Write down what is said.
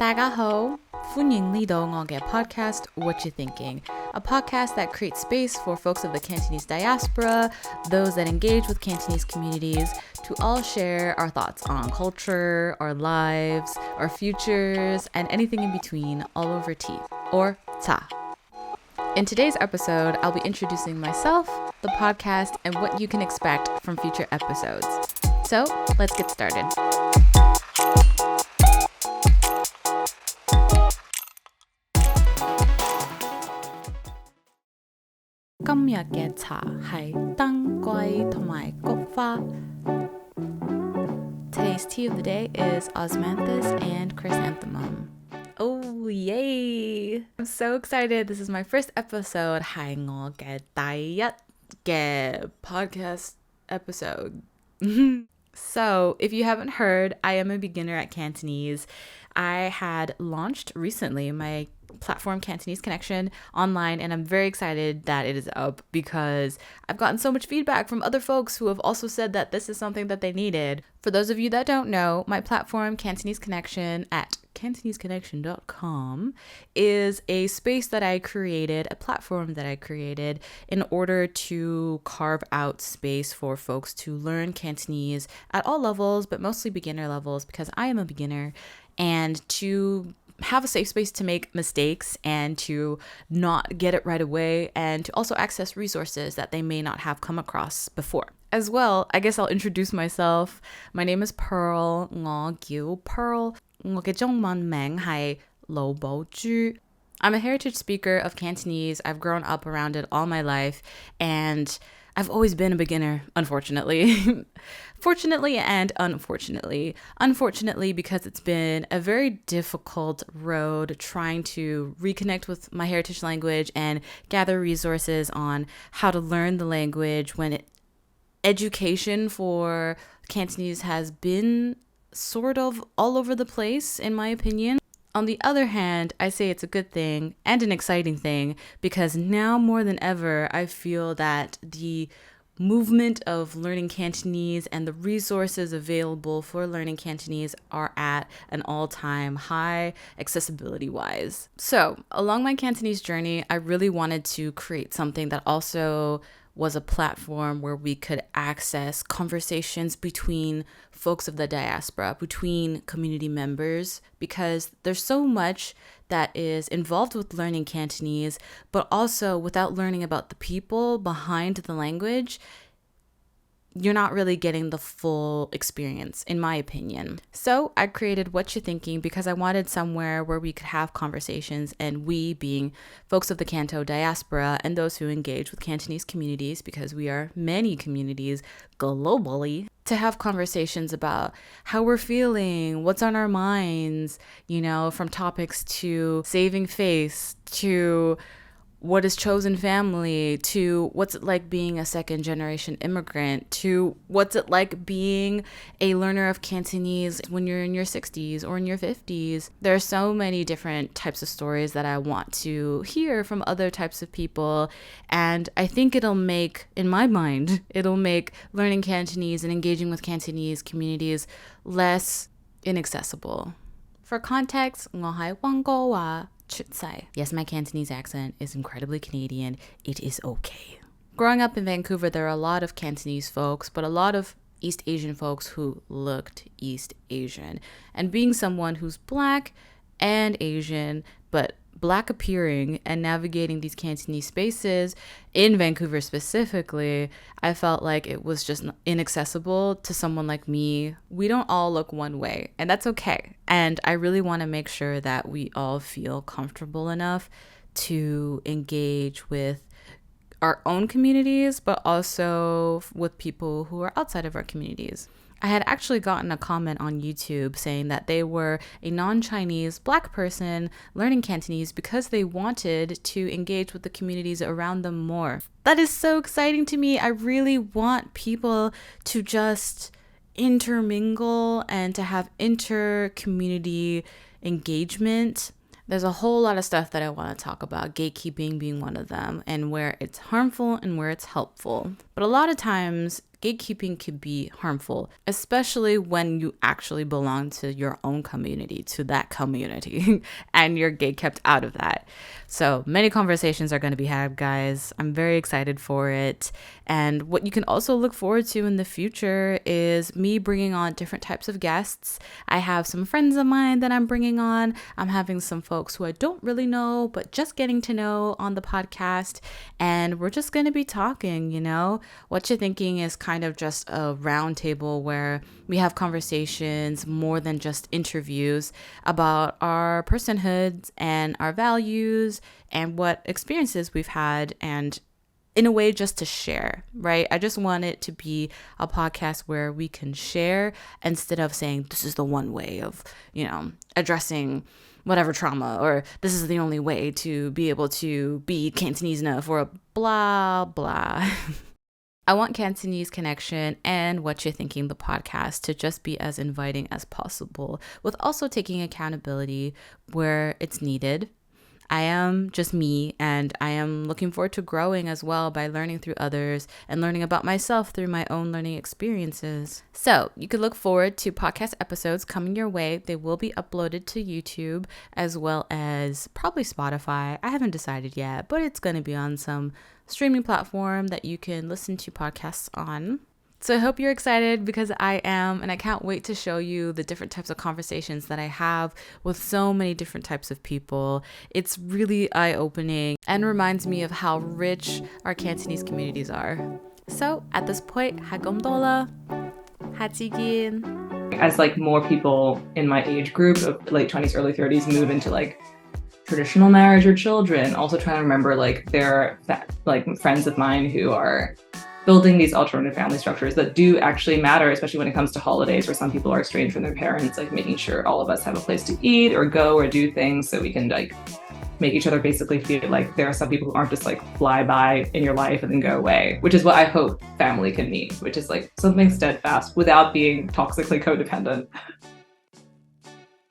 大家好，歡迎嚟到我嘅 podcast What You Thinking, a podcast that creates space for folks of the Cantonese diaspora, those that engage with Cantonese communities, to all share our thoughts on culture, our lives, our futures, and anything in between, all over tea, or Caa4. In today's episode, I'll be introducing myself, the podcast, and what you can expect from future episodes. So, let's get started. Hôm nay嘅茶係當歸同埋菊花. Today's tea of the day is osmanthus and chrysanthemum. Oh, yay! I'm so excited. This is my first episode. 係我嘅第一嘅 podcast episode. So, if you haven't heard, I am a beginner at Cantonese. I had launched recently my platform Cantonese Connection online, and I'm very excited that it is up because I've gotten so much feedback from other folks who have also said that this is something that they needed. For those of you that don't know, my platform Cantonese Connection at CantoneseConnection.com is a space that I created, a platform that I created in order to carve out space for folks to learn Cantonese at all levels, but mostly beginner levels because I am a beginner, and to have a safe space to make mistakes and to not get it right away, and to also access resources that they may not have come across before. As well, I guess I'll introduce myself. My name is Pearl. Pearl. 我嘅中文名係盧寶珠. I'm a heritage speaker of Cantonese. I've grown up around it all my life, and I've always been a beginner, unfortunately. Fortunately and unfortunately. Unfortunately, because it's been a very difficult road trying to reconnect with my heritage language and gather resources on how to learn the language when education for Cantonese has been sort of all over the place, in my opinion. On the other hand, I say it's a good thing and an exciting thing because now more than ever, I feel that the movement of learning Cantonese and the resources available for learning Cantonese are at an all-time high accessibility-wise. So, along my Cantonese journey, I really wanted to create something that also was a platform where we could access conversations between folks of the diaspora, between community members, because there's so much that is involved with learning Cantonese, but also without learning about the people behind the language, you're not really getting the full experience, in my opinion. So I created What You Thinking because I wanted somewhere where we could have conversations, and we being folks of the Canto diaspora and those who engage with Cantonese communities, because we are many communities globally, to have conversations about how we're feeling, what's on our minds, from topics to saving face, to what is chosen family, to what's it like being a second generation immigrant, to what's it like being a learner of Cantonese when you're in your 60s or in your 50s. There are so many different types of stories that I want to hear from other types of people, and I think it'll make learning Cantonese and engaging with Cantonese communities less inaccessible. For context, 我係溫哥華出世. Yes, my Cantonese accent is incredibly Canadian. It is okay. Growing up in Vancouver, there are a lot of Cantonese folks, but a lot of East Asian folks who looked East Asian. And being someone who's Black and Asian, but Black appearing and navigating these Cantonese spaces in Vancouver specifically, I felt like it was just inaccessible to someone like me. We don't all look one way, and that's okay. And I really want to make sure that we all feel comfortable enough to engage with our own communities, but also with people who are outside of our communities. I had actually gotten a comment on YouTube saying that they were a non-Chinese Black person learning Cantonese because they wanted to engage with the communities around them more. That is so exciting to me. I really want people to just intermingle and to have inter-community engagement. There's a whole lot of stuff that I want to talk about, gatekeeping being one of them, and where it's harmful and where it's helpful. But a lot of times, gatekeeping can be harmful, especially when you actually belong to your own community, to that community, and you're gate kept out of that. So many conversations are going to be had, guys. I'm very excited for it. And what you can also look forward to in the future is me bringing on different types of guests. I have some friends of mine that I'm bringing on. I'm having some folks who I don't really know, but just getting to know on the podcast. And we're just going to be talking, What You're Thinking is kind of just a round table where we have conversations more than just interviews about our personhoods and our values and what experiences we've had, and in a way just to share, right? I just want it to be a podcast where we can share instead of saying this is the one way of, addressing whatever trauma, or this is the only way to be able to be Cantonese enough, or blah, blah. I want Cantonese Connection and What You're Thinking, the podcast, to just be as inviting as possible, with also taking accountability where it's needed. I am just me, and I am looking forward to growing as well by learning through others and learning about myself through my own learning experiences. So you can look forward to podcast episodes coming your way. They will be uploaded to YouTube as well as probably Spotify. I haven't decided yet, but it's going to be on some streaming platform that you can listen to podcasts on. So I hope you're excited, because I am, and I can't wait to show you the different types of conversations that I have with so many different types of people. It's really eye-opening and reminds me of how rich our Cantonese communities are. So at this point, hagomdola, hachigin. As more people in my age group of late 20s, early 30s move into traditional marriage or children, also trying to remember there are friends of mine who are building these alternative family structures that do actually matter, especially when it comes to holidays where some people are estranged from their parents, making sure all of us have a place to eat or go or do things so we can make each other basically feel like there are some people who aren't just fly by in your life and then go away, which is what I hope family can mean, which is something steadfast without being toxically codependent.